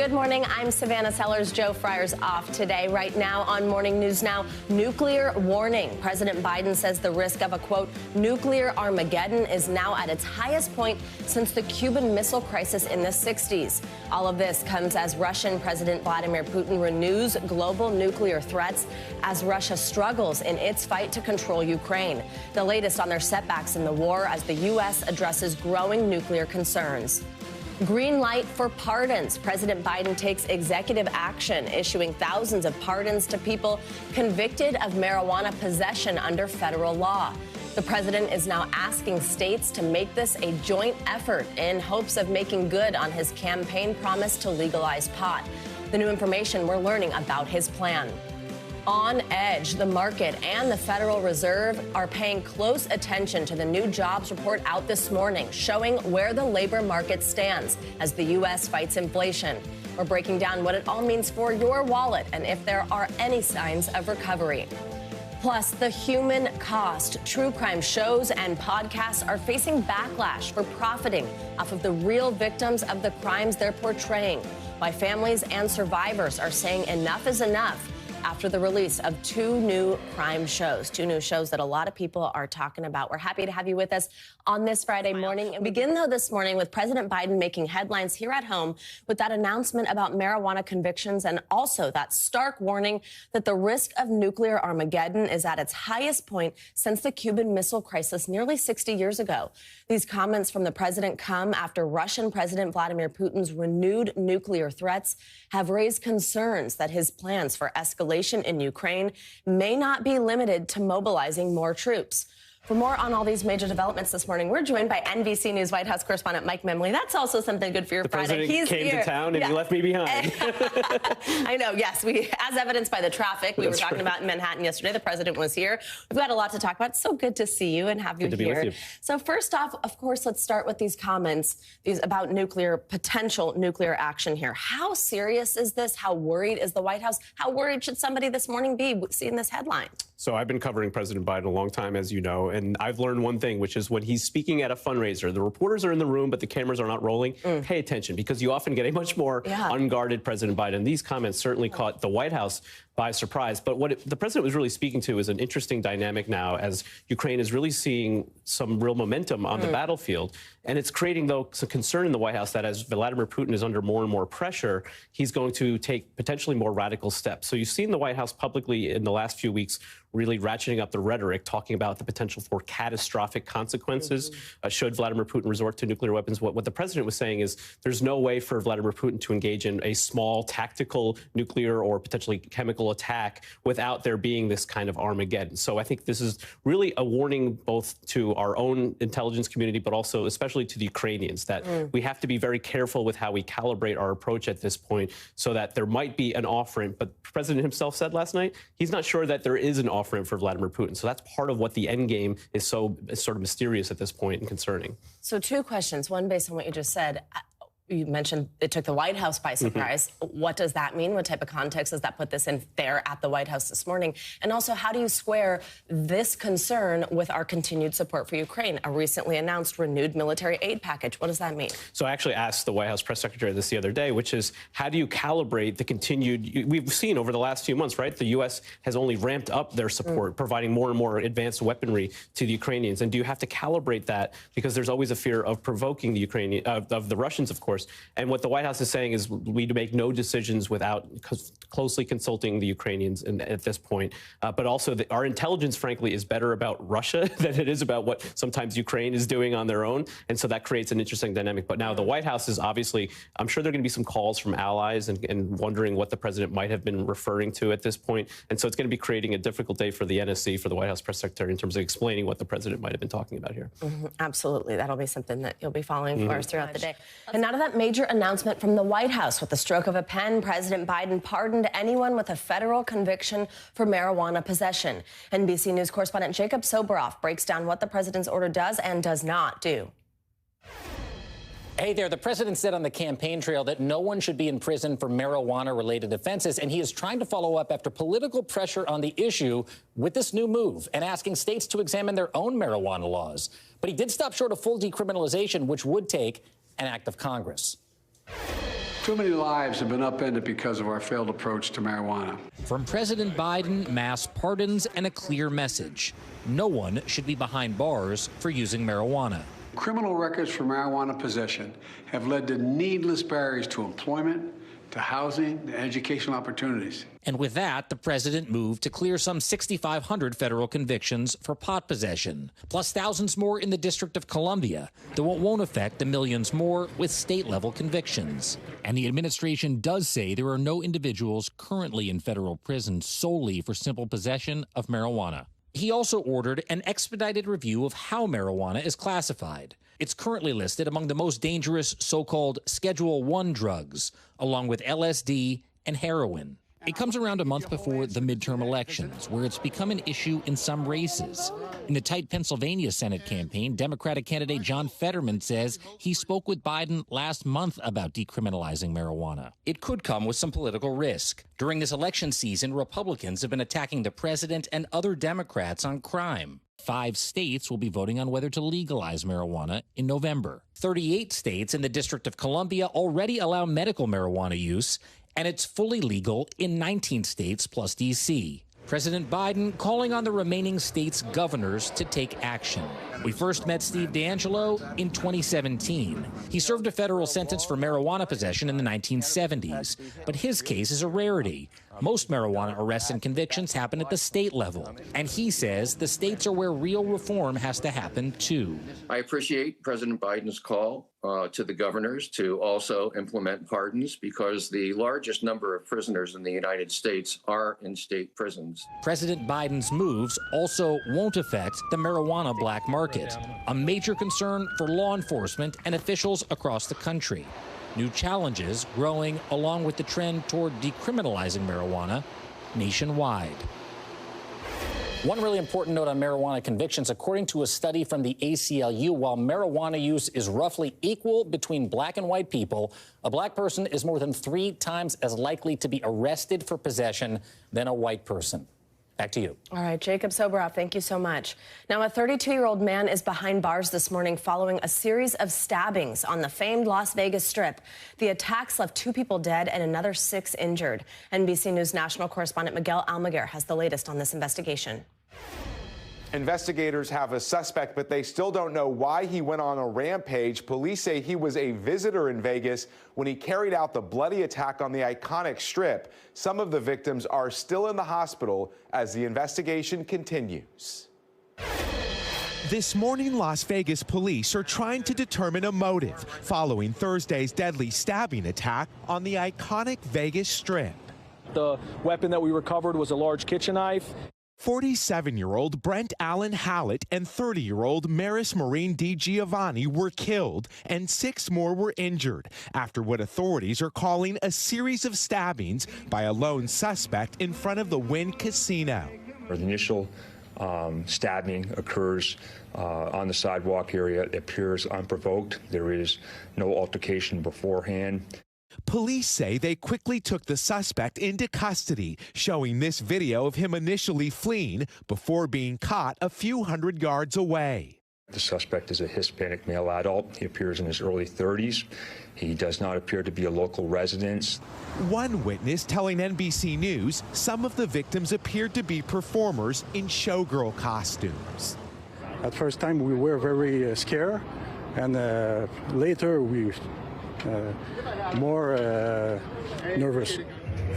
Good morning. I'm Savannah Sellers. Joe Fryer's off today. Right now on Morning News Now, nuclear warning. President Biden says the risk of a, quote, nuclear Armageddon is now at its highest point since the Cuban Missile Crisis in the 60s. All of this comes as Russian President Vladimir Putin renews global nuclear threats as Russia struggles in its fight to control Ukraine. The latest on their setbacks in the war as the U.S. addresses growing nuclear concerns. Green light for pardons. President Biden takes executive action, issuing thousands of pardons to people convicted of marijuana possession under federal law. The president is now asking states to make this a joint effort in hopes of making good on his campaign promise to legalize pot. The new information we're learning about his plan. On edge, the market and the Federal Reserve are paying close attention to the new jobs report out this morning, showing where the labor market stands as the U.S. fights inflation. We're breaking down what it all means for your wallet and if there are any signs of recovery. Plus, the human cost. True crime shows and podcasts are facing backlash for profiting off of the real victims of the crimes they're portraying. Why families and survivors are saying enough is enough after the release of two new shows that a lot of people are talking about. We're happy to have you with us on this Friday morning. And begin, though, this morning with President Biden making headlines here at home with that announcement about marijuana convictions and also that stark warning that the risk of nuclear Armageddon is at its highest point since the Cuban Missile Crisis nearly 60 years ago. These comments from the president come after Russian President Vladimir Putin's renewed nuclear threats have raised concerns that his plans for escalation in Ukraine may not be limited to mobilizing more troops. For more on all these major developments this morning, we're joined by NBC News White House correspondent Mike Memley. That's also something good for your Friday. He's came here to town and he left me behind. I know, yes. As evidenced by the traffic we were talking about in Manhattan yesterday, the president was here. We've got a lot to talk about. It's so good to see you and have you good here. To be with you. So first off, of course, let's start with these comments about potential nuclear action here. How serious is this? How worried is the White House? How worried should somebody this morning be seeing this headline? So I've been covering President Biden a long time, as you know, and I've learned one thing, which is when he's speaking at a fundraiser, the reporters are in the room, but the cameras are not rolling. Pay attention, because you often get a much more unguarded President Biden. These comments certainly caught the White House by surprise. But what the president was really speaking to is an interesting dynamic now as Ukraine is really seeing some real momentum on the battlefield. And it's creating, though, some concern in the White House that as Vladimir Putin is under more and more pressure, he's going to take potentially more radical steps. So you've seen the White House publicly in the last few weeks really ratcheting up the rhetoric, talking about the potential for catastrophic consequences should Vladimir Putin resort to nuclear weapons. What the president was saying is there's no way for Vladimir Putin to engage in a small tactical nuclear or potentially chemical attack without there being this kind of Armageddon. So I think this is really a warning both to our own intelligence community, but also especially to the Ukrainians, that we have to be very careful with how we calibrate our approach at this point so that there might be an off-ramp. But the president himself said last night he's not sure that there is an off-ramp for Vladimir Putin. So that's part of what the end game is sort of mysterious at this point and concerning. So two questions. One, based on what you just said. You mentioned it took the White House by surprise. What does that mean? What type of context does that put this in there at the White House this morning? And also, how do you square this concern with our continued support for Ukraine, a recently announced renewed military aid package? What does that mean? So I actually asked the White House press secretary this the other day, which is how do you calibrate the continued, we've seen over the last few months, right? The U.S. has only ramped up their support, providing more and more advanced weaponry to the Ukrainians. And do you have to calibrate that? Because there's always a fear of provoking the Ukrainian, of the Russians, of course. And what the White House is saying is we make no decisions without closely consulting the Ukrainians at this point. But also our intelligence, frankly, is better about Russia than it is about what sometimes Ukraine is doing on their own. And so that creates an interesting dynamic. But now the White House is obviously, I'm sure there are going to be some calls from allies and wondering what the president might have been referring to at this point. And so it's going to be creating a difficult day for the NSC, for the White House press secretary, in terms of explaining what the president might have been talking about here. Absolutely. That'll be something that you'll be following for us throughout the day. And now to that major announcement from the White House. With the stroke of a pen, President Biden pardoned anyone with a federal conviction for marijuana possession. NBC News correspondent Jacob Soboroff breaks down what the president's order does and does not do. Hey there, the president said on the campaign trail that no one should be in prison for marijuana-related offenses, and he is trying to follow up after political pressure on the issue with this new move and asking states to examine their own marijuana laws. But he did stop short of full decriminalization, which would take an act of Congress. Too many lives have been upended because of our failed approach to marijuana. From President Biden, mass pardons and a clear message. No one should be behind bars for using marijuana. Criminal records for marijuana possession have led to needless barriers to employment, to housing, to educational opportunities. And with that, the president moved to clear some 6,500 federal convictions for pot possession, plus thousands more in the District of Columbia, though it won't affect the millions more with state-level convictions. And the administration does say there are no individuals currently in federal prison solely for simple possession of marijuana. He also ordered an expedited review of how marijuana is classified. It's currently listed among the most dangerous so-called Schedule I drugs, along with LSD and heroin. It comes around a month before the midterm elections, where it's become an issue in some races. In the tight Pennsylvania Senate campaign, Democratic candidate John Fetterman says he spoke with Biden last month about decriminalizing marijuana. It could come with some political risk. During this election season, Republicans have been attacking the president and other Democrats on crime. 5 states will be voting on whether to legalize marijuana in November. 38 states in the District of Columbia already allow medical marijuana use, and it's fully legal in 19 states plus D.C. President Biden calling on the remaining states' governors to take action. We first met Steve D'Angelo in 2017. He served a federal sentence for marijuana possession in the 1970s, but his case is a rarity. Most marijuana arrests and convictions happen at the state level, and he says the states are where real reform has to happen, too. I appreciate President Biden's call to the governors to also implement pardons because the largest number of prisoners in the United States are in state prisons. President Biden's moves also won't affect the marijuana black market, a major concern for law enforcement and officials across the country. New challenges growing along with the trend toward decriminalizing marijuana nationwide. One really important note on marijuana convictions. According to a study from the ACLU, while marijuana use is roughly equal between black and white people, a black person is more than 3 times as likely to be arrested for possession than a white person. Back to you. All right, Jacob Soboroff, thank you so much. Now, a 32-year-old man is behind bars this morning following a series of stabbings on the famed Las Vegas Strip. The attacks left 2 people dead and another 6 injured. NBC News national correspondent Miguel Almaguer has the latest on this investigation. Investigators have a suspect, but they still don't know why he went on a rampage. Police say he was a visitor in Vegas when he carried out the bloody attack on the iconic Strip. Some of the victims are still in the hospital as the investigation continues. This morning, Las Vegas police are trying to determine a motive following Thursday's deadly stabbing attack on the iconic Vegas Strip. The weapon that we recovered was a large kitchen knife. 47-year-old Brent Allen Hallett and 30-year-old Maris Maureen DiGiovanni were killed, and 6 more were injured after what authorities are calling a series of stabbings by a lone suspect in front of the Wynn Casino. The initial stabbing occurs on the sidewalk area. It appears unprovoked. There is no altercation beforehand. Police say they quickly took the suspect into custody, showing this video of him initially fleeing before being caught a few hundred yards away. The suspect is a Hispanic male adult. He appears in his early 30s. He does not appear to be a local resident. One witness telling NBC News some of the victims appeared to be performers in showgirl costumes. At first time we were very scared, and later we more nervous.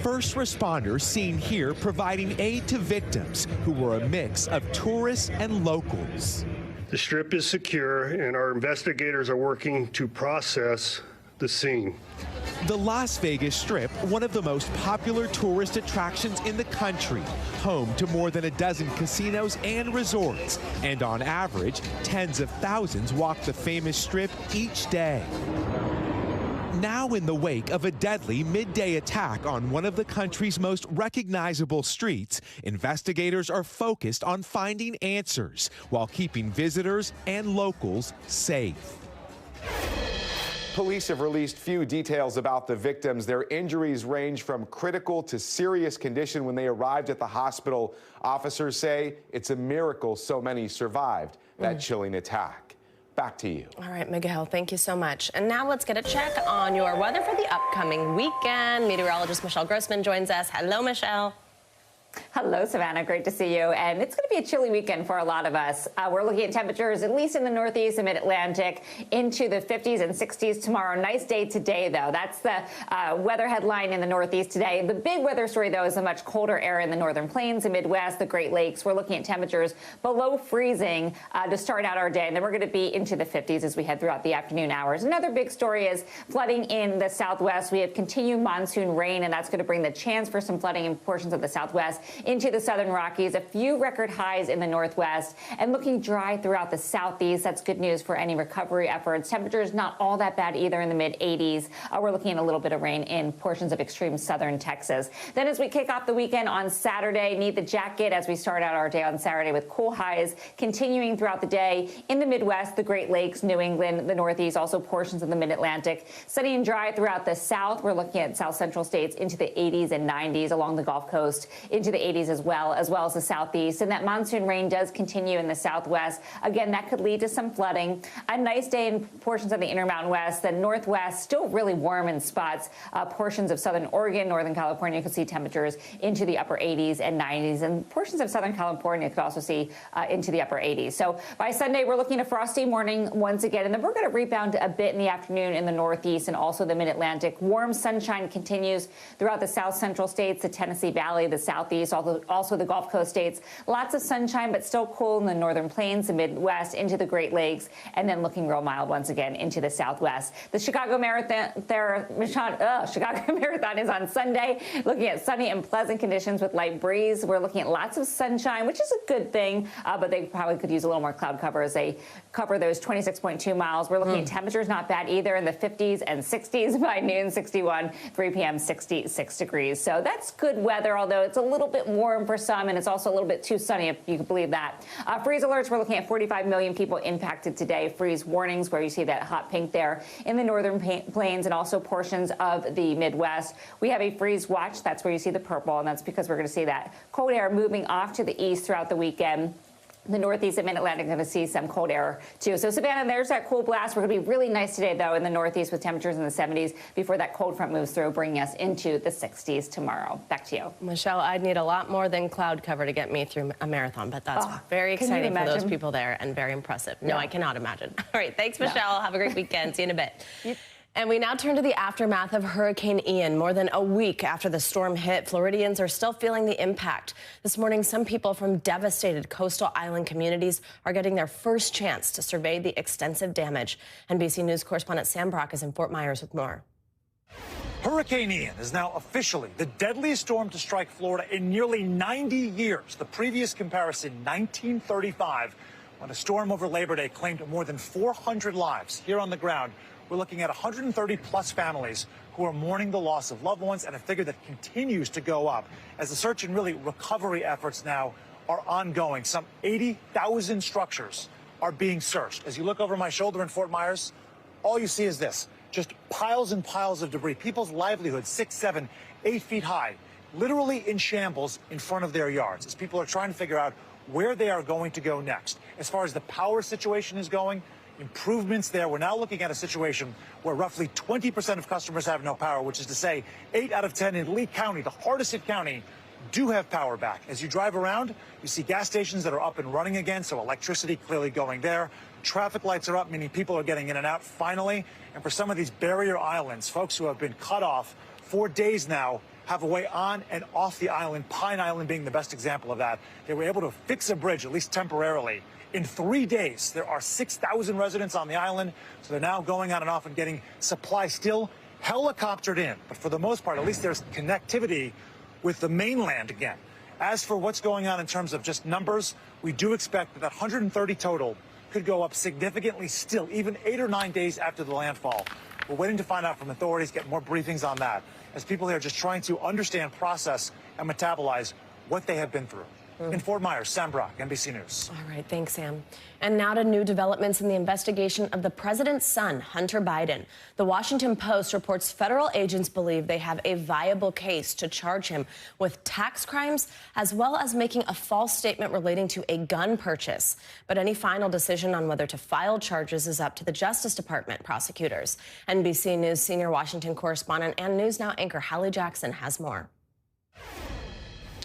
First responders seen here providing aid to victims who were a mix of tourists and locals. The Strip is secure and our investigators are working to process the scene. The Las Vegas Strip, one of the most popular tourist attractions in the country, home to more than a dozen casinos and resorts, and on average, tens of thousands walk the famous Strip each day. Now in the wake of a deadly midday attack on one of the country's most recognizable streets, investigators are focused on finding answers while keeping visitors and locals safe. Police have released few details about the victims. Their injuries range from critical to serious condition when they arrived at the hospital. Officers say it's a miracle so many survived that chilling attack. Back to you. All right, Miguel, thank you so much. And now let's get a check on your weather for the upcoming weekend. Meteorologist Michelle Grossman joins us. Hello, Michelle. Hello, Savannah. Great to see you. And it's going to be a chilly weekend for a lot of us. We're looking at temperatures, at least in the Northeast and Mid-Atlantic, into the 50s and 60s tomorrow. Nice day today, though. That's the weather headline in the Northeast today. The big weather story, though, is the much colder air in the Northern Plains, the Midwest, the Great Lakes. We're looking at temperatures below freezing to start out our day. And then we're going to be into the 50s as we head throughout the afternoon hours. Another big story is flooding in the Southwest. We have continued monsoon rain, and that's going to bring the chance for some flooding in portions of the Southwest into the southern Rockies, a few record highs in the Northwest, and looking dry throughout the Southeast. That's good news for any recovery efforts. Temperatures not all that bad either in the mid-80s. We're looking at a little bit of rain in portions of extreme southern Texas. Then as we kick off the weekend on Saturday, need the jacket as we start out our day on Saturday with cool highs continuing throughout the day in the Midwest, the Great Lakes, New England, the Northeast, also portions of the Mid-Atlantic. Sunny and dry throughout the South. We're looking at South Central states into the 80s and 90s along the Gulf Coast, into the 80s as well as the Southeast. And that monsoon rain does continue in the Southwest. Again, that could lead to some flooding. A nice day in portions of the Intermountain West. The Northwest, still really warm in spots. Portions of Southern Oregon, Northern California could see temperatures into the upper 80s and 90s. And portions of Southern California could also see into the upper 80s. So by Sunday, we're looking at a frosty morning once again. And then we're going to rebound a bit in the afternoon in the Northeast and also the Mid-Atlantic. Warm sunshine continues throughout the South Central states, the Tennessee Valley, the Southeast, also the Gulf Coast states. Lots of sunshine, but still cool in the Northern Plains, the Midwest, into the Great Lakes, and then looking real mild once again into the Southwest. The Chicago Marathon is on Sunday, looking at sunny and pleasant conditions with light breeze. We're looking at lots of sunshine, which is a good thing, but they probably could use a little more cloud cover as they cover those 26.2 miles. We're looking at temperatures not bad either in the 50s and 60s by noon, 61, 3 p.m., 66 degrees. So that's good weather, although it's a little bit warm for some, and it's also a little bit too sunny, if you can believe that. Freeze alerts, we're looking at 45 million people impacted today. Freeze warnings, where you see that hot pink there in the Northern Plains and also portions of the Midwest. We have a freeze watch. That's where you see the purple, and that's because we're going to see that cold air moving off to the east throughout the weekend. The Northeast and Mid-Atlantic are going to see some cold air, too. So, Savannah, there's that cool blast. We're going to be really nice today, though, in the Northeast with temperatures in the 70s before that cold front moves through, bringing us into the 60s tomorrow. Back to you. Michelle, I'd need a lot more than cloud cover to get me through a marathon, but that's very exciting for those people there and very impressive. No, I cannot imagine. All right, thanks, Michelle. Have a great weekend. See you in a bit. And we now turn to the aftermath of Hurricane Ian. More than a week after the storm hit, Floridians are still feeling the impact. This morning, some people from devastated coastal island communities are getting their first chance to survey the extensive damage. NBC News correspondent Sam Brock is in Fort Myers with more. Hurricane Ian is now officially the deadliest storm to strike Florida in nearly 90 years. The previous comparison, 1935, when a storm over Labor Day claimed more than 400 lives. Here on the ground, we're looking at 130-plus families who are mourning the loss of loved ones, and a figure that continues to go up as the search and really recovery efforts now are ongoing. Some 80,000 structures are being searched. As you look over my shoulder in Fort Myers, all you see is this, just piles and piles of debris. People's livelihoods, 6, 7, 8 feet high, literally in shambles in front of their yards as people are trying to figure out where they are going to go next. As far as the power situation is going, improvements there. We're now looking at a situation where roughly 20% of customers have no power, which is to say 8 out of 10 in Lee County, the hardest hit county, do have power back. As you drive around, you see gas stations that are up and running again, so electricity clearly going there. Traffic lights are up, meaning people are getting in and out finally. And for some of these barrier islands, folks who have been cut off for days now have a way on and off the island, Pine Island being the best example of that. They were able to fix a bridge, at least temporarily. In 3 days, there are 6,000 residents on the island, so they're now going on and off and getting supplies still helicoptered in. But for the most part, at least there's connectivity with the mainland again. As for what's going on in terms of just numbers, we do expect that 130 total could go up significantly still, even 8 or 9 days after the landfall. We're waiting to find out from authorities, get more briefings on that, as people here are just trying to understand, process, and metabolize what they have been through. In Fort Myers, Sam Brock, NBC News. All right, thanks, Sam. And now to new developments in the investigation of the president's son, Hunter Biden. The Washington Post reports federal agents believe they have a viable case to charge him with tax crimes, as well as making a false statement relating to a gun purchase. But any final decision on whether to file charges is up to the Justice Department prosecutors. NBC News senior Washington correspondent and News Now anchor Hallie Jackson has more.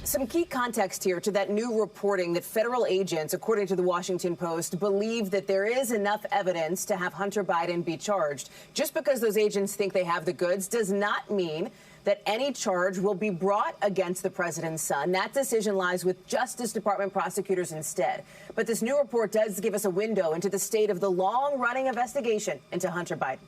Some key context here to that new reporting that federal agents, according to the Washington Post, believe that there is enough evidence to have Hunter Biden be charged. Just because those agents think they have the goods does not mean that any charge will be brought against the president's son. That decision lies with Justice Department prosecutors instead. But this new report does give us a window into the state of the long-running investigation into Hunter Biden.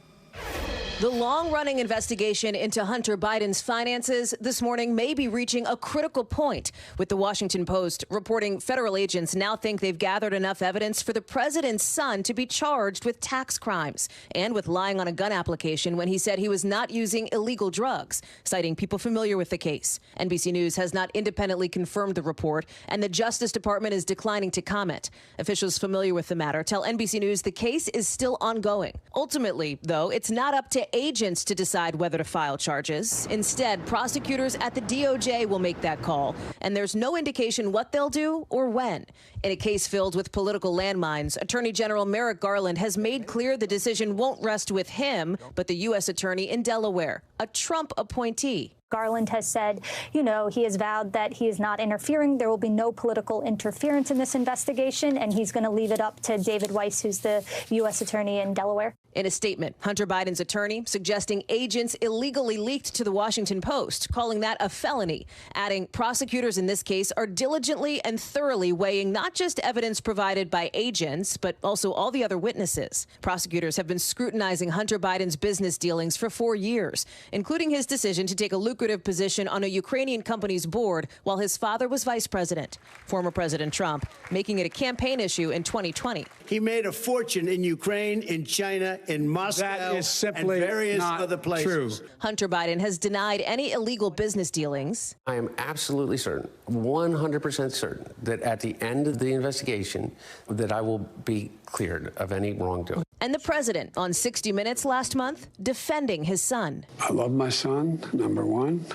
The long-running investigation into Hunter Biden's finances this morning may be reaching a critical point, with the Washington Post reporting federal agents now think they've gathered enough evidence for the president's son to be charged with tax crimes and with lying on a gun application when he said he was not using illegal drugs, citing people familiar with the case. NBC News has not independently confirmed the report, and the Justice Department is declining to comment. Officials familiar with the matter tell NBC News the case is still ongoing. Ultimately, though, it's not up to agents to decide whether to file charges. Instead, prosecutors at the DOJ will make that call, and there's no indication what they'll do or when. In a case filled with political landmines, Attorney General Merrick Garland has made clear the decision won't rest with him, but the U.S. attorney in Delaware, a Trump appointee. Garland has said, he has vowed that he is not interfering. There will be no political interference in this investigation, and he's going to leave it up to David Weiss, who's the U.S. attorney in Delaware. In a statement, Hunter Biden's attorney suggesting agents illegally leaked to the Washington Post, calling that a felony, adding prosecutors in this case are diligently and thoroughly weighing not just evidence provided by agents, but also all the other witnesses. Prosecutors have been scrutinizing Hunter Biden's business dealings for 4 years, including his decision to take a lucrative position on a Ukrainian company's board while his father was vice president. Former President Trump making it a campaign issue in 2020. He made a fortune in Ukraine, in China, in Moscow, that is simply and various not other places. True. Hunter Biden has denied any illegal business dealings. I am absolutely certain, 100% certain, that at the end of the investigation, that I will be cleared of any wrongdoing. And the president on 60 Minutes last month defending his son. I love my son, number one.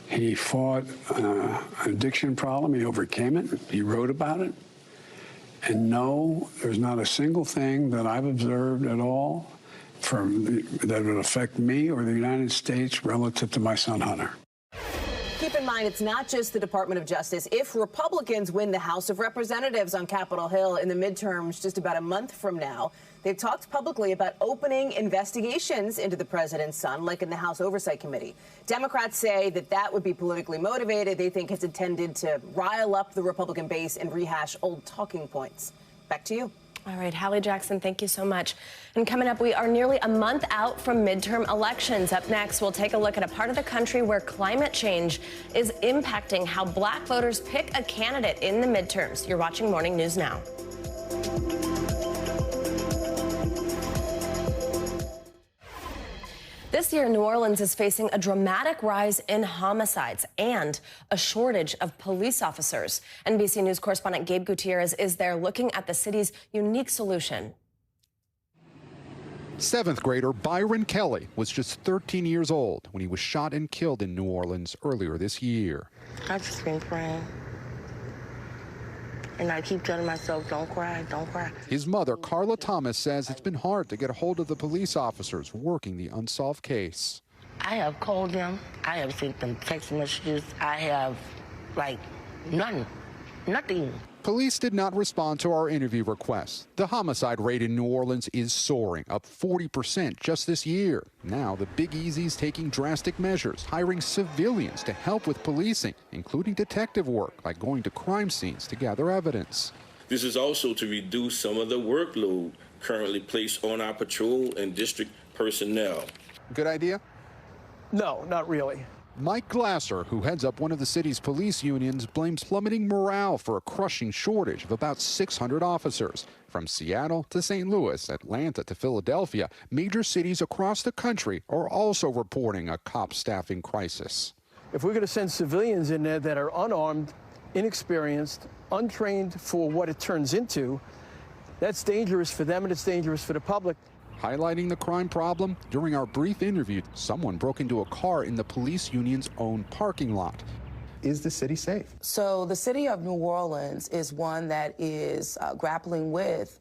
He fought an addiction problem. He overcame it. He wrote about it. And no, there's not a single thing that I've observed at all that would affect me or the United States relative to my son, Hunter. Keep in mind, it's not just the Department of Justice. If Republicans win the House of Representatives on Capitol Hill in the midterms just about a month from now, they've talked publicly about opening investigations into the president's son, like in the House Oversight Committee. Democrats say that would be politically motivated. They think it's intended to rile up the Republican base and rehash old talking points. Back to you. All right, Hallie Jackson, thank you so much. And coming up, we are nearly a month out from midterm elections. Up next, we'll take a look at a part of the country where climate change is impacting how black voters pick a candidate in the midterms. You're watching Morning News Now. This year, New Orleans is facing a dramatic rise in homicides and a shortage of police officers. NBC News correspondent Gabe Gutierrez is there looking at the city's unique solution. 7th grader Byron Kelly was just 13 years old when he was shot and killed in New Orleans earlier this year. I just been praying. And I keep telling myself, don't cry, don't cry. His mother, Carla Thomas, says it's been hard to get a hold of the police officers working the unsolved case. I have called them. I have sent them text messages. I have, nothing. Police did not respond to our interview requests. The homicide rate in New Orleans is soaring, up 40% just this year. Now the Big Easy's taking drastic measures, hiring civilians to help with policing, including detective work, like going to crime scenes to gather evidence. This is also to reduce some of the workload currently placed on our patrol and district personnel. Good idea? No, not really. Mike Glasser, who heads up one of the city's police unions, blames plummeting morale for a crushing shortage of about 600 officers. From Seattle to St. Louis, Atlanta to Philadelphia, major cities across the country are also reporting a cop staffing crisis. If we're going to send civilians in there that are unarmed, inexperienced, untrained for what it turns into, that's dangerous for them and it's dangerous for the public. Highlighting the crime problem, during our brief interview, someone broke into a car in the police union's own parking lot. Is the city safe? So the city of New Orleans is one that is grappling with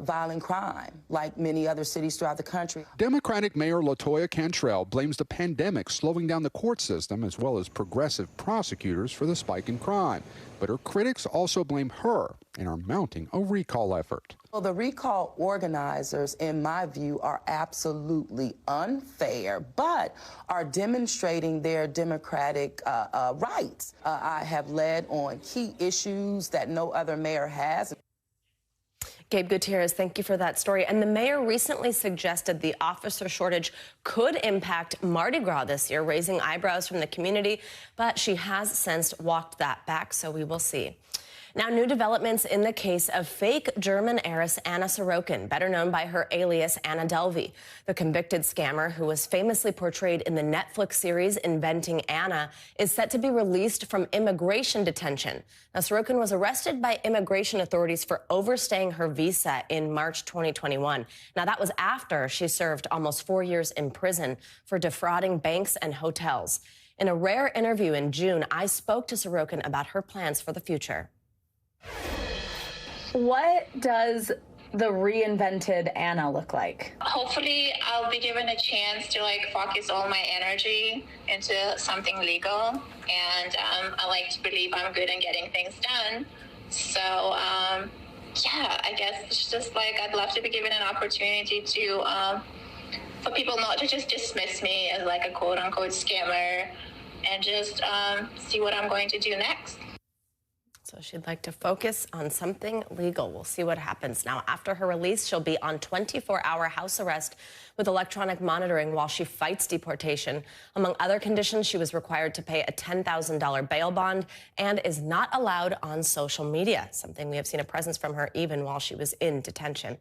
violent crime, like many other cities throughout the country. Democratic Mayor LaToya Cantrell blames the pandemic slowing down the court system as well as progressive prosecutors for the spike in crime. But her critics also blame her and are mounting a recall effort. Well, the recall organizers, in my view, are absolutely unfair, but are demonstrating their democratic rights. I have led on key issues that no other mayor has. Gabe Gutierrez, thank you for that story. And the mayor recently suggested the officer shortage could impact Mardi Gras this year, raising eyebrows from the community. But she has since walked that back, so we will see. Now, new developments in the case of fake German heiress Anna Sorokin, better known by her alias Anna Delvey. The convicted scammer, who was famously portrayed in the Netflix series Inventing Anna, is set to be released from immigration detention. Now, Sorokin was arrested by immigration authorities for overstaying her visa in March 2021. Now, that was after she served almost 4 years in prison for defrauding banks and hotels. In a rare interview in June, I spoke to Sorokin about her plans for the future. What does the reinvented Anna look like? Hopefully, I'll be given a chance to focus all my energy into something legal, and I like to believe I'm good in getting things done. So, yeah, I guess it's just I'd love to be given an opportunity to, for people not to just dismiss me as a quote unquote scammer, and just see what I'm going to do next. So she'd like to focus on something legal. We'll see what happens. Now, after her release, she'll be on 24-hour house arrest with electronic monitoring while she fights deportation. Among other conditions, she was required to pay a $10,000 bail bond and is not allowed on social media, something we have seen a presence from her even while she was in detention.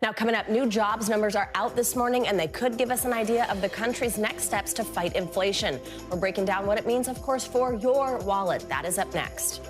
Now, coming up, new jobs numbers are out this morning, and they could give us an idea of the country's next steps to fight inflation. We're breaking down what it means, of course, for your wallet. That is up next.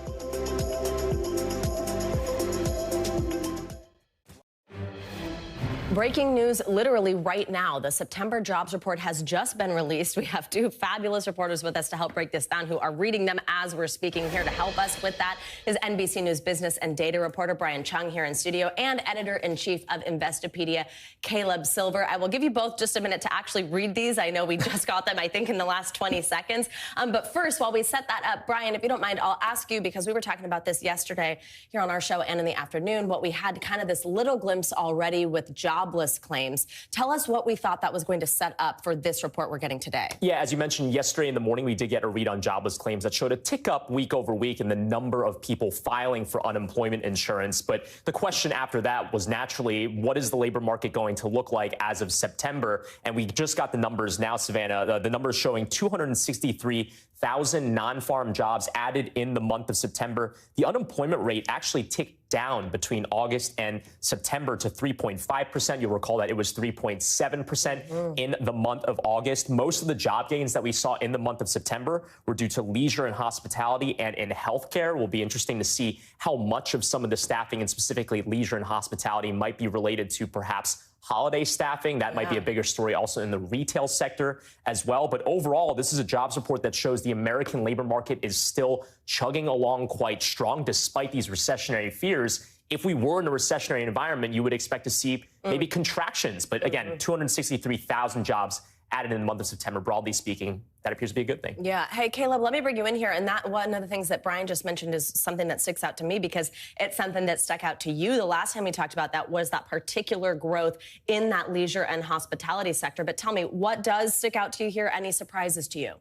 Breaking news literally right now. The September jobs report has just been released. We have two fabulous reporters with us to help break this down who are reading them as we're speaking. Here to help us with that is NBC News business and data reporter Brian Chung here in studio and editor-in-chief of Investopedia, Caleb Silver. I will give you both just a minute to actually read these. I know we just got them, I think, in the last 20 seconds. But first, while we set that up, Brian, if you don't mind, I'll ask you, because we were talking about this yesterday here on our show and in the afternoon, what we had kind of this little glimpse already with jobless claims. Tell us what we thought that was going to set up for this report we're getting today. Yeah, as you mentioned yesterday in the morning, we did get a read on jobless claims that showed a tick up week over week in the number of people filing for unemployment insurance. But the question after that was naturally, what is the labor market going to look like as of September? And we just got the numbers now, Savannah. The numbers showing 263,000 non-farm jobs added in the month of September. The unemployment rate actually ticked down between August and September to 3.5%. You'll recall that it was 3.7% in the month of August. Most of the job gains that we saw in the month of September were due to leisure and hospitality and in healthcare. Will be interesting to see how much of some of the staffing and specifically leisure and hospitality might be related to perhaps holiday staffing. That might be a bigger story also in the retail sector as well. But overall, this is a jobs report that shows the American labor market is still chugging along quite strong despite these recessionary fears. If we were in a recessionary environment, you would expect to see maybe contractions. But again, 263,000 jobs added in the month of September, broadly speaking, that appears to be a good thing. Yeah. Hey, Caleb, let me bring you in here. And that one of the things that Brian just mentioned is something that sticks out to me because it's something that stuck out to you. The last time we talked about that was that particular growth in that leisure and hospitality sector. But tell me, what does stick out to you here? Any surprises to you?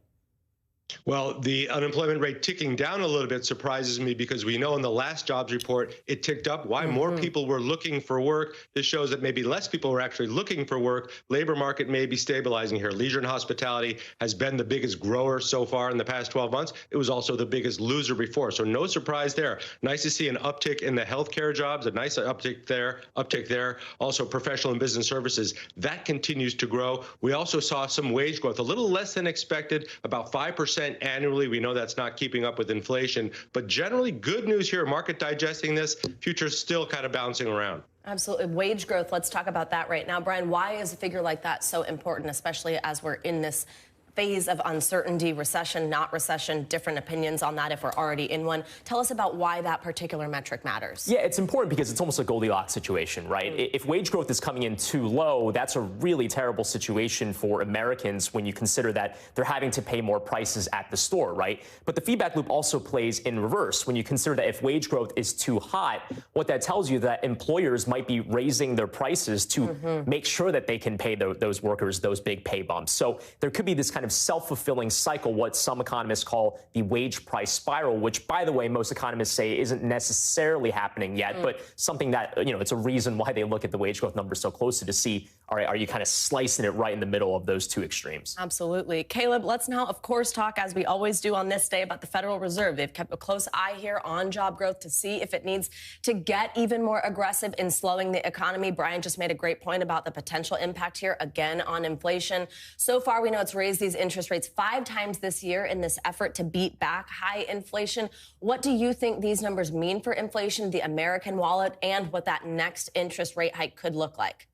Well, the unemployment rate ticking down a little bit surprises me because we know in the last jobs report it ticked up. Why more people were looking for work? This shows that maybe less people were actually looking for work. Labor market may be stabilizing here. Leisure and hospitality has been the biggest grower so far in the past 12 months. It was also the biggest loser before. So no surprise there. Nice to see an uptick in the healthcare jobs, a nice uptick there. Also professional and business services, that continues to grow. We also saw some wage growth, a little less than expected, about 5% 4% annually. We know that's not keeping up with inflation, but generally good news here. Market digesting this, future's still kind of bouncing around. Absolutely. Wage growth. Let's talk about that right now. Brian, why is a figure like that so important, especially as we're in this phase of uncertainty, recession, not recession, different opinions on that if we're already in one? Tell us about why that particular metric matters. Yeah, it's important because it's almost a Goldilocks situation, right? If wage growth is coming in too low, that's a really terrible situation for Americans when you consider that they're having to pay more prices at the store, right? But the feedback loop also plays in reverse. When you consider that if wage growth is too hot, what that tells you that employers might be raising their prices to make sure that they can pay those workers those big pay bumps. So there could be this kind of self-fulfilling cycle, what some economists call the wage price spiral, which, by the way, most economists say isn't necessarily happening yet, but something that, it's a reason why they look at the wage growth numbers so closely to see, all right, are you kind of slicing it right in the middle of those two extremes? Absolutely. Caleb, let's now, of course, talk, as we always do on this day, about the Federal Reserve. They've kept a close eye here on job growth to see if it needs to get even more aggressive in slowing the economy. Brian just made a great point about the potential impact here, again, on inflation. So far, we know it's raised these interest rates 5 times this year in this effort to beat back high inflation. What do you think these numbers mean for inflation, the American wallet, and what that next interest rate hike could look like?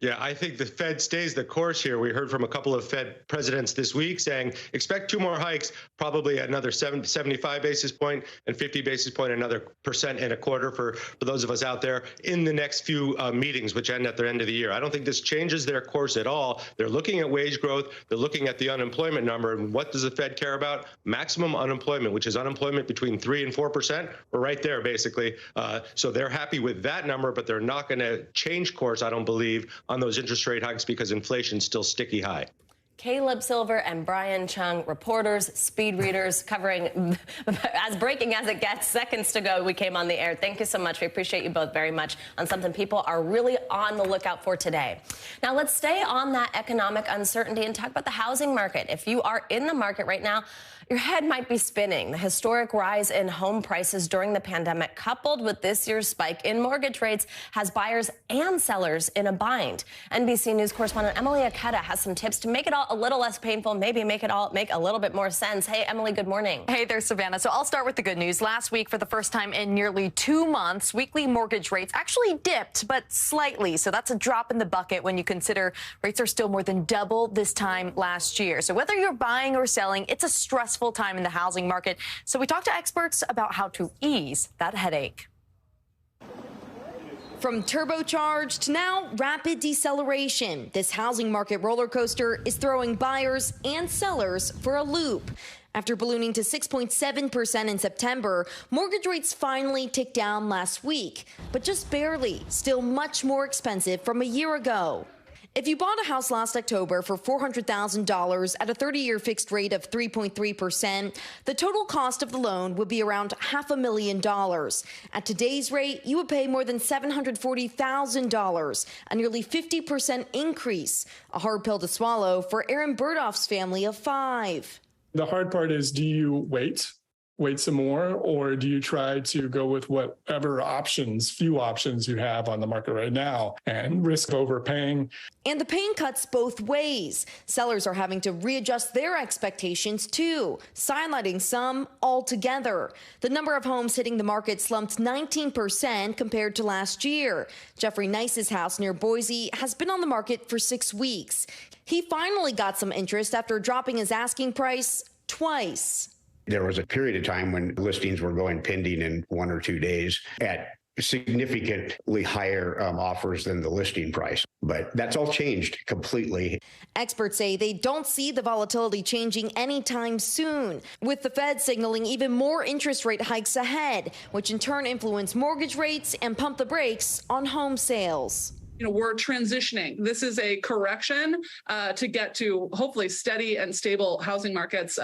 Yeah, I think the Fed stays the course here. We heard from a couple of Fed presidents this week saying expect 2 more hikes, probably another 75 basis point and 50 basis point, another 1.25% for those of us out there in the next few meetings, which end at the end of the year. I don't think this changes their course at all. They're looking at wage growth. They're looking at the unemployment number. And what does the Fed care about? Maximum unemployment, which is unemployment between 3 and 4%. We're right there, basically. So they're happy with that number, but they're not going to change course, I don't believe, on those interest rate hikes because inflation's still sticky high. Caleb Silver and Brian Chung, reporters, speed readers, covering as breaking as it gets. Seconds to go, we came on the air. Thank you so much. We appreciate you both very much on something people are really on the lookout for today. Now, let's stay on that economic uncertainty and talk about the housing market. If you are in the market right now, your head might be spinning. The historic rise in home prices during the pandemic, coupled with this year's spike in mortgage rates, has buyers and sellers in a bind. NBC News correspondent Emily Aketa has some tips to make it all a little less painful, maybe make it all make a little bit more sense. Hey, Emily, good morning. Hey there, Savannah. So I'll start with the good news. Last week, for the first time in nearly 2 months, weekly mortgage rates actually dipped, but slightly. So that's a drop in the bucket when you consider rates are still more than double this time last year. So whether you're buying or selling, it's a stressful time in the housing market. So we talked to experts about how to ease that headache. From turbocharged to now rapid deceleration, this housing market roller coaster is throwing buyers and sellers for a loop. After ballooning to 6.7% in September, mortgage rates finally ticked down last week, but just barely, still much more expensive from a year ago. If you bought a house last October for $400,000 at a 30-year fixed rate of 3.3%, the total cost of the loan would be around $500,000. At today's rate, you would pay more than $740,000, a nearly 50% increase, a hard pill to swallow for Aaron Burdoff's family of 5. The hard part is, do you wait some more, or do you try to go with whatever few options you have on the market right now and risk overpaying? And the pain cuts both ways. Sellers are having to readjust their expectations too, sidelining some altogether. The number of homes hitting the market slumped 19% compared to last year. Jeffrey Nice's house near Boise has been on the market for 6 weeks. He finally got some interest after dropping his asking price twice. There was a period of time when listings were going pending in 1 or 2 days at significantly higher offers than the listing price. But that's all changed completely. Experts say they don't see the volatility changing anytime soon, with the Fed signaling even more interest rate hikes ahead, which in turn influence mortgage rates and pump the brakes on home sales. We're transitioning. This is a correction to get to hopefully steady and stable housing markets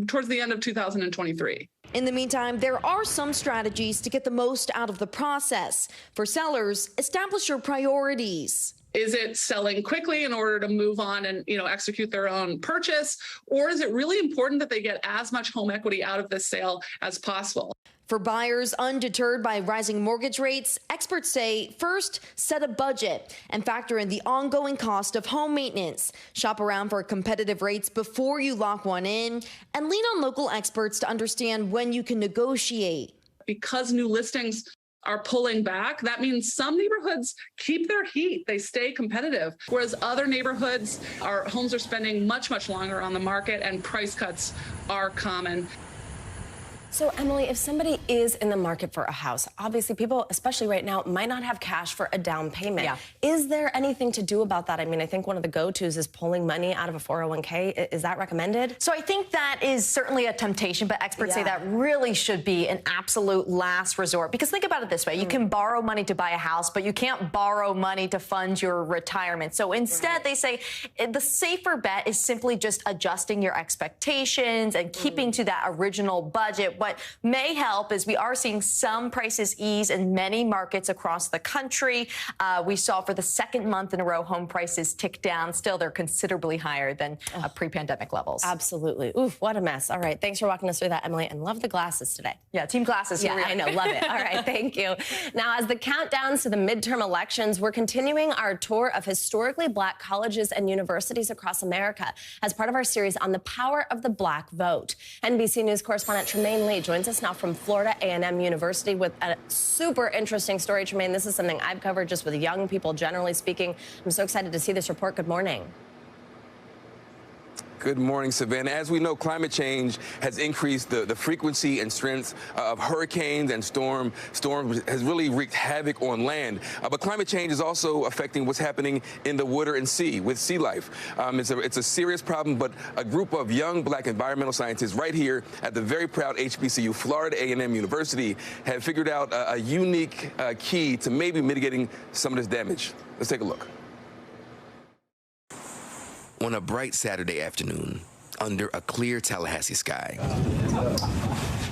towards the end of 2023. In the meantime, there are some strategies to get the most out of the process. For sellers, establish your priorities. Is it selling quickly in order to move on and, execute their own purchase? Or is it really important that they get as much home equity out of this sale as possible? For buyers undeterred by rising mortgage rates, experts say first, set a budget and factor in the ongoing cost of home maintenance. Shop around for competitive rates before you lock one in, and lean on local experts to understand when you can negotiate. Because new listings are pulling back, that means some neighborhoods keep their heat. They stay competitive, whereas other neighborhoods, our homes are spending much, much longer on the market and price cuts are common. So, Emily, if somebody is in the market for a house, obviously people, especially right now, might not have cash for a down payment. Yeah. Is there anything to do about that? I mean, I think one of the go-tos is pulling money out of a 401k. Is that recommended? So I think that is certainly a temptation, but experts say that really should be an absolute last resort. Because think about it this way. You can borrow money to buy a house, but you can't borrow money to fund your retirement. So instead, they say the safer bet is simply just adjusting your expectations and keeping to that original budget. What may help is we are seeing some prices ease in many markets across the country. We saw for the second month in a row home prices tick down. Still, they're considerably higher than pre-pandemic levels. Absolutely. Oof, what a mess. All right, thanks for walking us through that, Emily, and love the glasses today. Yeah, team glasses. Yeah, I know, love it. All right, thank you. Now, as the countdowns to the midterm elections, we're continuing our tour of historically Black colleges and universities across America as part of our series on the power of the Black vote. NBC News correspondent Tremaine Lee joins us now from Florida A&M University with a super interesting story. Tremaine, this is something I've covered just with young people, generally speaking. I'm so excited to see this report. Good morning. Good morning, Savannah. As we know, climate change has increased the frequency and strength of hurricanes and storms has really wreaked havoc on land. But climate change is also affecting what's happening in the water and sea with sea life. It's a serious problem, but a group of young Black environmental scientists right here at the very proud HBCU, Florida A&M University, have figured out a unique key to maybe mitigating some of this damage. Let's take a look. On a bright Saturday afternoon, under a clear Tallahassee sky,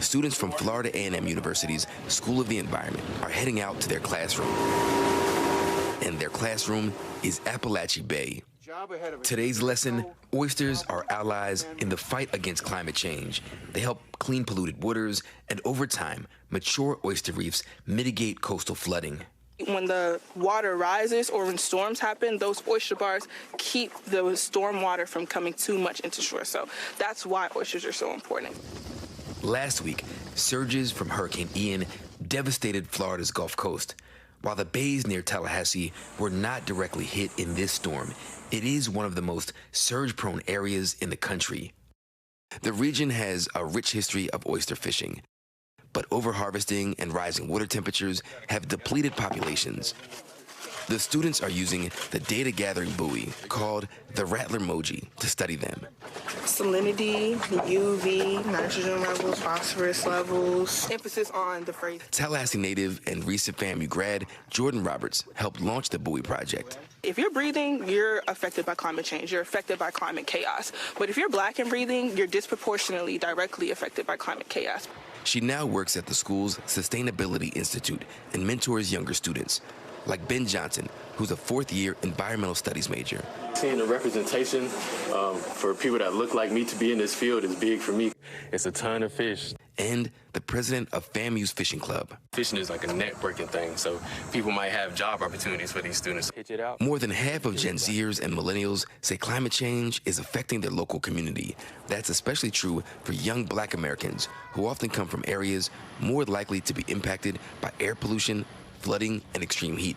students from Florida A&M University's School of the Environment are heading out to their classroom. And their classroom is Appalachia Bay. Today's lesson, oysters are allies in the fight against climate change. They help clean polluted waters, and over time, mature oyster reefs mitigate coastal flooding. When the water rises or when storms happen, those oyster bars keep the storm water from coming too much into shore. So that's why oysters are so important. Last week, surges from Hurricane Ian devastated Florida's Gulf Coast. While the bays near Tallahassee were not directly hit in this storm, it is one of the most surge-prone areas in the country. The region has a rich history of oyster fishing, but overharvesting and rising water temperatures have depleted populations. The students are using the data gathering buoy called the Rattler Moji to study them. Salinity, UV, nitrogen levels, phosphorus levels, emphasis on the phrase. Tallahassee native and recent FAMU grad Jordan Roberts helped launch the buoy project. If you're breathing, you're affected by climate change. You're affected by climate chaos. But if you're Black and breathing, you're disproportionately directly affected by climate chaos. She now works at the school's Sustainability Institute and mentors younger students, like Ben Johnson, who's a fourth-year environmental studies major. Seeing the representation for people that look like me to be in this field is big for me. It's a ton of fish. And the president of FAMU's Fishing Club. Fishing is like a networking thing, so people might have job opportunities for these students. Pitch it out. More than half of Gen Zers and millennials say climate change is affecting their local community. That's especially true for young Black Americans, who often come from areas more likely to be impacted by air pollution, flooding, and extreme heat.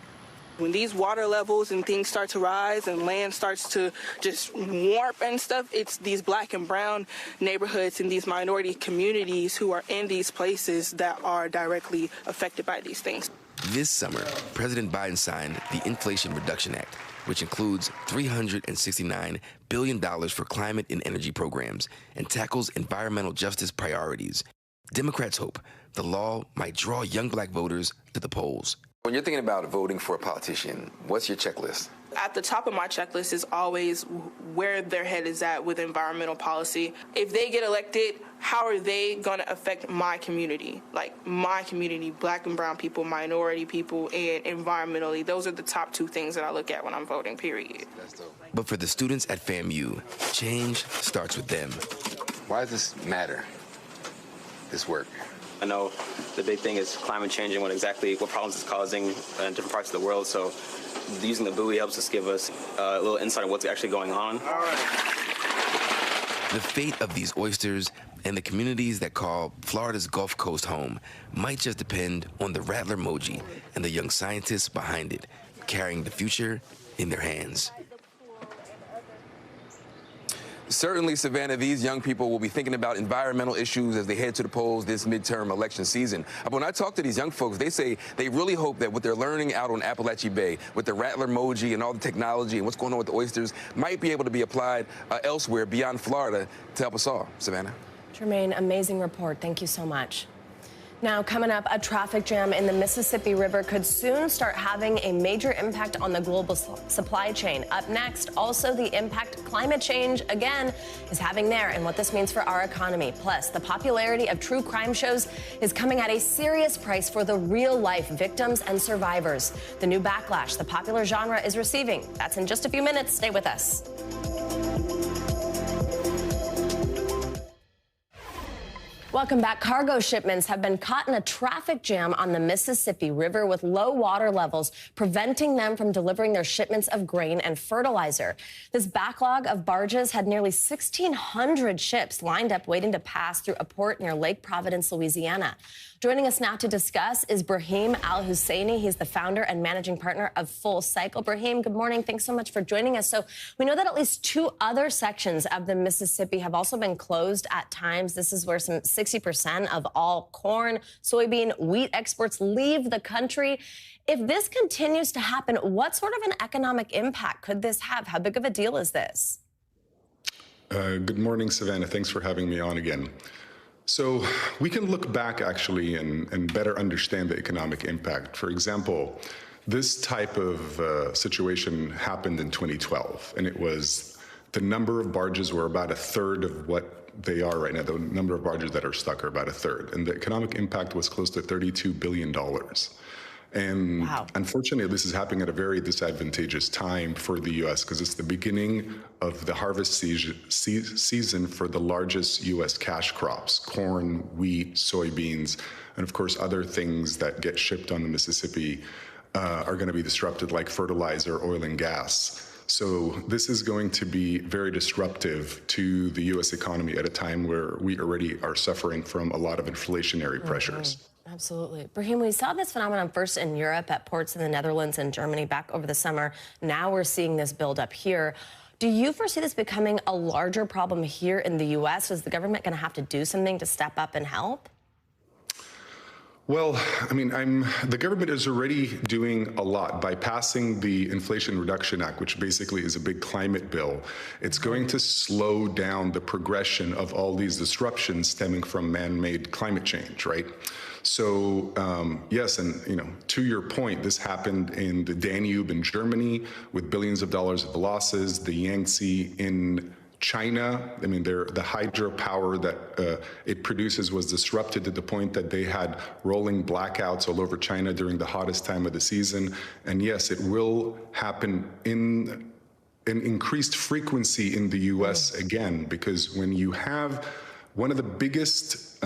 When these water levels and things start to rise and land starts to just warp and stuff, it's these Black and brown neighborhoods and these minority communities who are in these places that are directly affected by these things. This summer, President Biden signed the Inflation Reduction Act, which includes $369 billion for climate and energy programs and tackles environmental justice priorities. Democrats hope the law might draw young Black voters to the polls. When you're thinking about voting for a politician, what's your checklist? At the top of my checklist is always where their head is at with environmental policy. If they get elected, how are they going to affect my community? Like my community, Black and brown people, minority people, and environmentally. Those are the top two things that I look at when I'm voting, period. But for the students at FAMU, change starts with them. Why does this matter, this work? I know the big thing is climate change and what problems it's causing in different parts of the world. So using the buoy helps us give us a little insight on what's actually going on. All right. The fate of these oysters and the communities that call Florida's Gulf Coast home might just depend on the rattler emoji and the young scientists behind it, carrying the future in their hands. Certainly, Savannah, these young people will be thinking about environmental issues as they head to the polls this midterm election season. But when I talk to these young folks, they say they really hope that what they're learning out on Appalachia Bay with the rattler emoji and all the technology and what's going on with the oysters might be able to be applied elsewhere beyond Florida to help us all. Savannah. Jermaine, amazing report. Thank you so much. Now, coming up, a traffic jam in the Mississippi River could soon start having a major impact on the global supply chain. Up next, also the impact climate change, again, is having there and what this means for our economy. Plus, the popularity of true crime shows is coming at a serious price for the real-life victims and survivors. The new backlash the popular genre is receiving. That's in just a few minutes. Stay with us. Welcome back. Cargo shipments have been caught in a traffic jam on the Mississippi River with low water levels, preventing them from delivering their shipments of grain and fertilizer. This backlog of barges had nearly 1,600 ships lined up waiting to pass through a port near Lake Providence, Louisiana. Joining us now to discuss is Brahim Al-Husseini. He's the founder and managing partner of Full Cycle. Brahim, good morning. Thanks so much for joining us. So we know that at least 2 other sections of the Mississippi have also been closed at times. This is where some 60% of all corn, soybean, wheat exports leave the country. If this continues to happen, what sort of an economic impact could this have? How big of a deal is this? Good morning, Savannah. Thanks for having me on again. So we can look back actually and better understand the economic impact. For example, this type of situation happened in 2012, and it was the number of barges were about 1/3 of what they are right now. The number of barges that are stuck are about 1/3, and the economic impact was close to $32 billion. And unfortunately, this is happening at a very disadvantageous time for the U.S. because it's the beginning of the harvest season for the largest U.S. cash crops, corn, wheat, soybeans, and of course, other things that get shipped on the Mississippi are going to be disrupted, like fertilizer, oil, and gas. So this is going to be very disruptive to the U.S. economy at a time where we already are suffering from a lot of inflationary pressures. Absolutely. Brahim, we saw this phenomenon first in Europe at ports in the Netherlands and Germany back over the summer. Now we're seeing this build up here. Do you foresee this becoming a larger problem here in the U.S.? Is the government going to have to do something to step up and help? Well, I mean, the government is already doing a lot by passing the Inflation Reduction Act, which basically is a big climate bill. It's going to slow down the progression of all these disruptions stemming from man-made climate change, right? So, yes, and to your point, this happened in the Danube in Germany with billions of dollars of losses, the Yangtze in China. I mean, the hydropower that it produces was disrupted to the point that they had rolling blackouts all over China during the hottest time of the season. And yes, it will happen in an increased frequency in the U.S. again, because when you have one of the biggest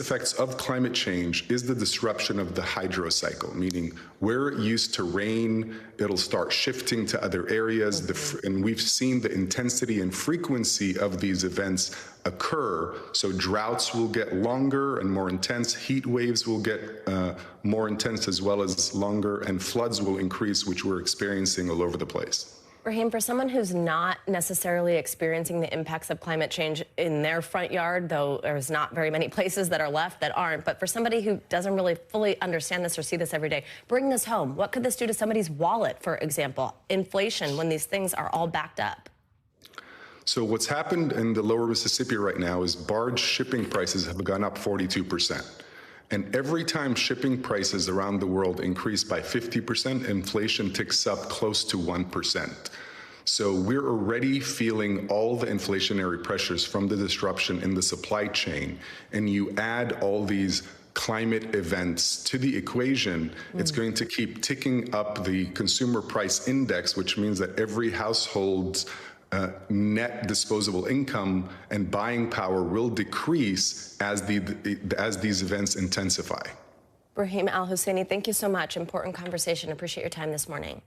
effects of climate change is the disruption of the hydro cycle, meaning where it used to rain, it'll start shifting to other areas. And we've seen the intensity and frequency of these events occur. So droughts will get longer and more intense. Heat waves will get more intense as well as longer, and floods will increase, which we're experiencing all over the place. Brahim, for someone who's not necessarily experiencing the impacts of climate change in their front yard, though there's not very many places that are left that aren't, but for somebody who doesn't really fully understand this or see this every day, bring this home. What could this do to somebody's wallet, for example? Inflation, when these things are all backed up. So what's happened in the lower Mississippi right now is barge shipping prices have gone up 42%. And every time shipping prices around the world increase by 50%, inflation ticks up close to 1%. So we're already feeling all the inflationary pressures from the disruption in the supply chain. And you add all these climate events to the equation, it's going to keep ticking up the consumer price index, which means that every household's net disposable income and buying power will decrease as these events intensify. Brahim Al-Husseini, thank you so much. Important conversation. Appreciate your time this morning.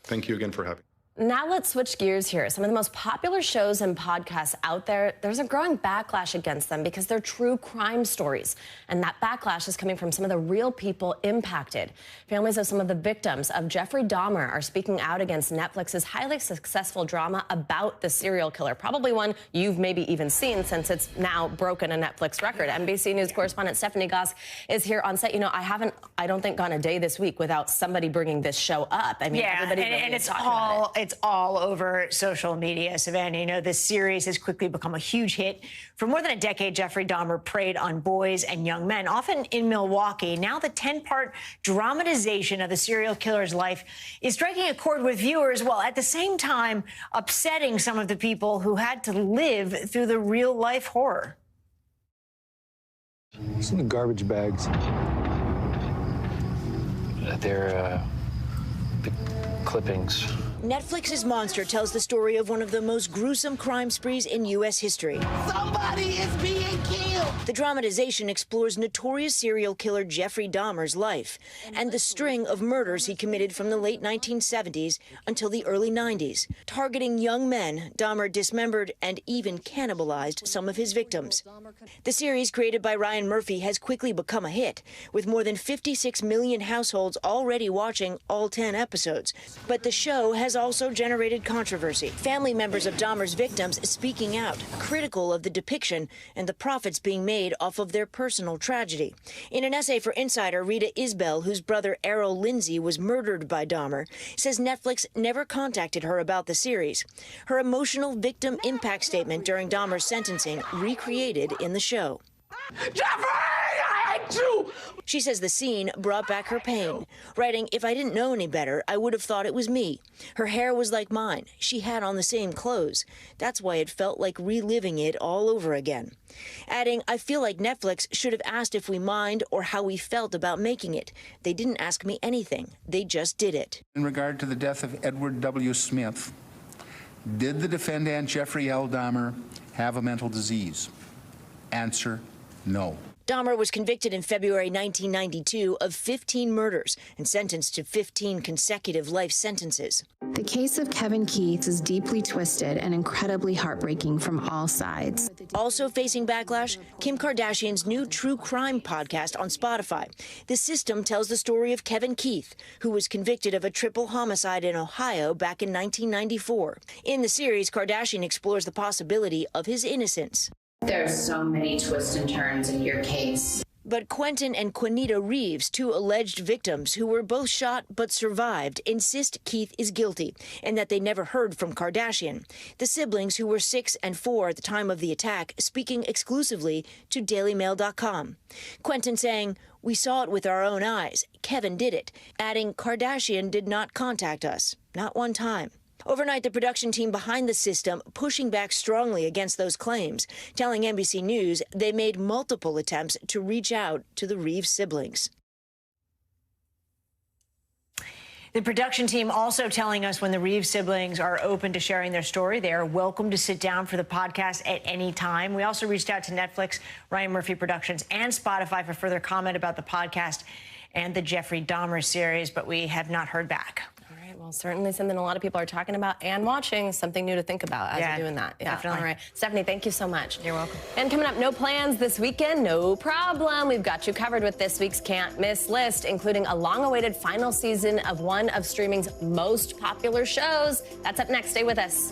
Thank you again for having me. Now let's switch gears here. Some of the most popular shows and podcasts out there, there's a growing backlash against them because they're true crime stories. And that backlash is coming from some of the real people impacted. Families of some of the victims of Jeffrey Dahmer are speaking out against Netflix's highly successful drama about the serial killer, probably one you've maybe even seen since it's now broken a Netflix record. NBC News correspondent Stephanie Gosk is here on set. You know, I don't think, gone a day this week without somebody bringing this show up. I mean, everybody really and is talking about it. It's all over social media, Savannah. You know, this series has quickly become a huge hit. For more than a decade, Jeffrey Dahmer preyed on boys and young men, often in Milwaukee. Now the 10-part dramatization of the serial killer's life is striking a chord with viewers, while at the same time upsetting some of the people who had to live through the real-life horror. Some of the garbage bags. They're the clippings. Netflix's Monster tells the story of one of the most gruesome crime sprees in U.S. history. Somebody is being killed! The dramatization explores notorious serial killer Jeffrey Dahmer's life and the string of murders he committed from the late 1970s until the early 90s. Targeting young men, Dahmer dismembered and even cannibalized some of his victims. The series, created by Ryan Murphy, has quickly become a hit, with more than 56 million households already watching all 10 episodes. But the show has also generated controversy. Family members of Dahmer's victims speaking out, critical of the depiction and the profits being made off of their personal tragedy. In an essay for Insider, Rita Isbell, whose brother Errol Lindsay was murdered by Dahmer, says Netflix never contacted her about the series. Her emotional victim impact statement during Dahmer's sentencing recreated in the show. Jeffrey, I hate you! She says the scene brought back her pain, writing, "If I didn't know any better, I would have thought it was me. Her hair was like mine. She had on the same clothes. That's why it felt like reliving it all over again." Adding, "I feel like Netflix should have asked if we mind or how we felt about making it. They didn't ask me anything. They just did it." In regard to the death of Edward W. Smith, did the defendant Jeffrey L. Dahmer have a mental disease? Answer, no. Dahmer was convicted in February 1992 of 15 murders and sentenced to 15 consecutive life sentences. The case of Kevin Keith is deeply twisted and incredibly heartbreaking from all sides. Also facing backlash, Kim Kardashian's new true crime podcast on Spotify. The system tells the story of Kevin Keith, who was convicted of a triple homicide in Ohio back in 1994. In the series, Kardashian explores the possibility of his innocence. There are so many twists and turns in your case. But Quentin and Quinita Reeves, two alleged victims who were both shot but survived, insist Keith is guilty and that they never heard from Kardashian. The siblings, who were 6 and 4 at the time of the attack, speaking exclusively to DailyMail.com. Quentin saying, "We saw it with our own eyes. Kevin did it," adding, "Kardashian did not contact us. Not one time." Overnight, the production team behind the system pushing back strongly against those claims, telling NBC News they made multiple attempts to reach out to the Reeves siblings. The production team also telling us when the Reeves siblings are open to sharing their story, they are welcome to sit down for the podcast at any time. We also reached out to Netflix, Ryan Murphy Productions, and Spotify for further comment about the podcast and the Jeffrey Dahmer series, but we have not heard back. Well, certainly something a lot of people are talking about and watching, something new to think about as you're doing that. Yeah, definitely. All right. Stephanie, thank you so much. You're welcome. And coming up, no plans this weekend? No problem. We've got you covered with this week's Can't Miss list, including a long-awaited final season of one of streaming's most popular shows. That's up next. Stay with us.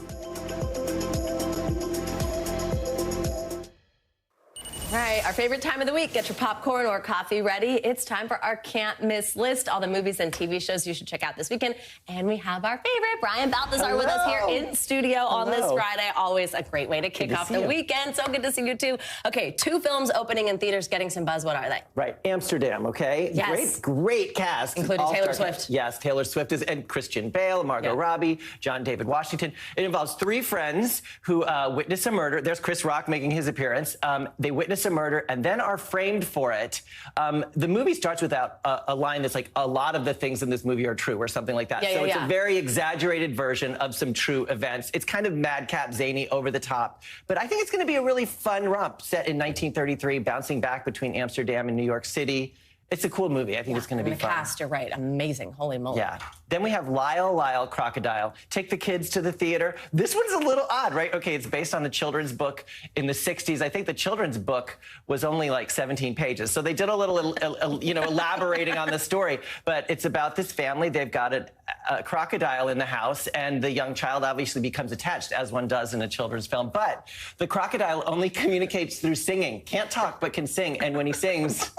All right, our favorite time of the week. Get your popcorn or coffee ready. It's time for our Can't Miss list. All the movies and TV shows you should check out this weekend. And we have our favorite, Brian Balthazar, with us here in studio on this Friday. Always a great way to kick off the weekend. So good to see you, too. Okay, 2 films opening in theaters, getting some buzz. What are they? Right, Amsterdam, okay? Yes. Great cast. Including Taylor Swift. Yes, Taylor Swift is, and Christian Bale, Margot Robbie, John David Washington. It involves 3 friends who witness a murder. There's Chris Rock making his appearance. They witness witness a murder and then are framed for it. The movie starts without a line that's like, a lot of the things in this movie are true or something like that. So it's a very exaggerated version of some true events. It's kind of madcap, zany, over the top. But I think it's going to be a really fun romp set in 1933, bouncing back between Amsterdam and New York City. It's a cool movie. I think it's going to be fun. The cast, you're right. Amazing. Holy moly. Yeah. Then we have Lyle, Lyle, Crocodile. Take the kids to the theater. This one's a little odd, right? Okay, it's based on a children's book in the 60s. I think the children's book was only like 17 pages. So they did a little, elaborating on the story. But it's about this family. They've got a crocodile in the house, and the young child obviously becomes attached, as one does in a children's film. But the crocodile only communicates through singing. Can't talk, but can sing. And when he sings,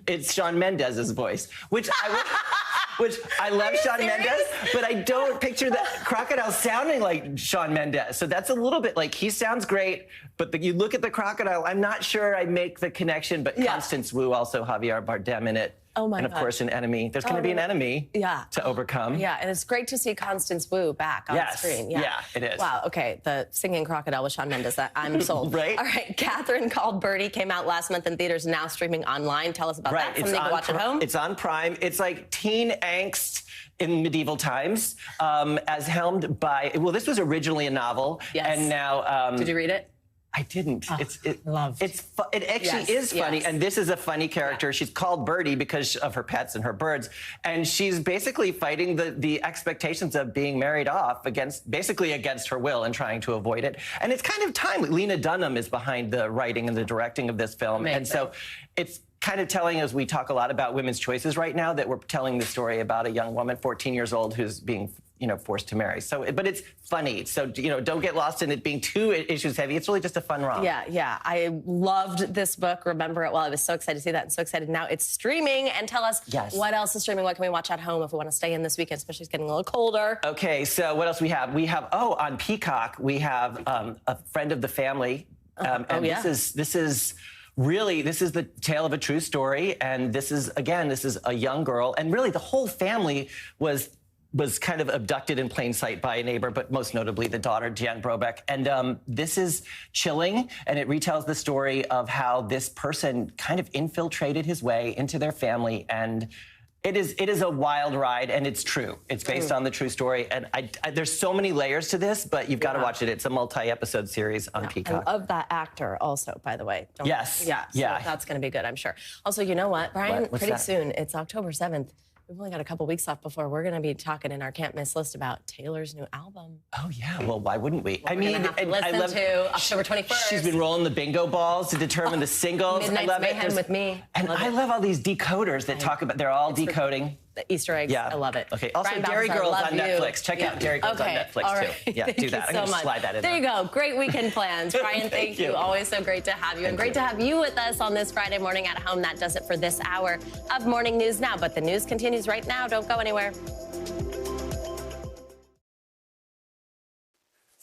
it's Shawn Mendes's voice, which I love Shawn Mendes, but I don't picture the crocodile sounding like Shawn Mendes. So that's a little bit like, he sounds great, but you look at the crocodile, I'm not sure I make the connection, but Constance Wu, also Javier Bardem in it. Oh my And of God. course, an enemy. There's going to be an enemy to overcome. Yeah, and it's great to see Constance Wu back on screen. Yeah, it is. Wow, okay, the singing crocodile with Shawn Mendes, I'm sold. Right? All right, Catherine Called Birdie came out last month in theaters, now streaming online. Tell us about that. Something you can watch at home? It's on Prime. It's like teen angst in medieval times, as helmed by, well, this was originally a novel. Yes. And now... Did you read it? I didn't. Oh, It actually is funny, and this is a funny character. She's called Birdie because of her pets and her birds, and she's basically fighting the expectations of being married off against her will and trying to avoid it. And it's kind of timely. Lena Dunham is behind the writing and the directing of this film, and so it's kind of telling us, we talk a lot about women's choices right now, that we're telling the story about a young woman, 14 years old, who's being forced to marry. So, but it's funny. So, don't get lost in it being too issues heavy. It's really just a fun romp. Yeah. I loved this book. Remember it well. I was so excited to see that and so excited now it's streaming. And tell us what else is streaming. What can we watch at home if we want to stay in this weekend, especially it's getting a little colder. Okay, so what else we have? We have, on Peacock, we have A Friend of the Family. This is really, this is the tale of a true story. And this is a young girl. And really the whole family was kind of abducted in plain sight by a neighbor, but most notably the daughter, Jan Brobeck. And this is chilling, and it retells the story of how this person kind of infiltrated his way into their family. And it is a wild ride, and it's true. It's based on the true story. And there's so many layers to this, but you've got to watch it. It's a multi-episode series on Peacock. I love that actor also, by the way. Yes. Yeah. So that's going to be good, I'm sure. Also, you know what, Brian? Pretty soon, it's October 7th. We've only got a couple weeks left before we're going to be talking in our can't miss list about Taylor's new album. Oh yeah, well, why wouldn't we? I mean, I love to October 21st. She's been rolling the bingo balls to determine the singles. Midnight's I love Mayhem it. with me. And I love all these decoders that talk about. They're all decoding. The Easter eggs. Yeah. I love it. Okay. Also, Brian Dairy Balthazar, Girls love on you. Netflix. Check out Dairy Girls on Netflix all right. too. Yeah, Thank do you that. I'm so going to much. slide that in. There you go. Great weekend plans. Brian, thank you. Always so great to have you. And great to have you with us on this Friday morning at home. That does it for this hour of Morning News Now. But the news continues right now. Don't go anywhere.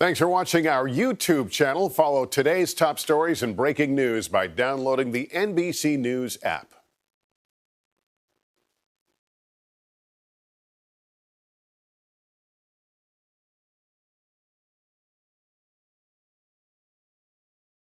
Thanks for watching our YouTube channel. Follow today's top stories and breaking news by downloading the NBC News app.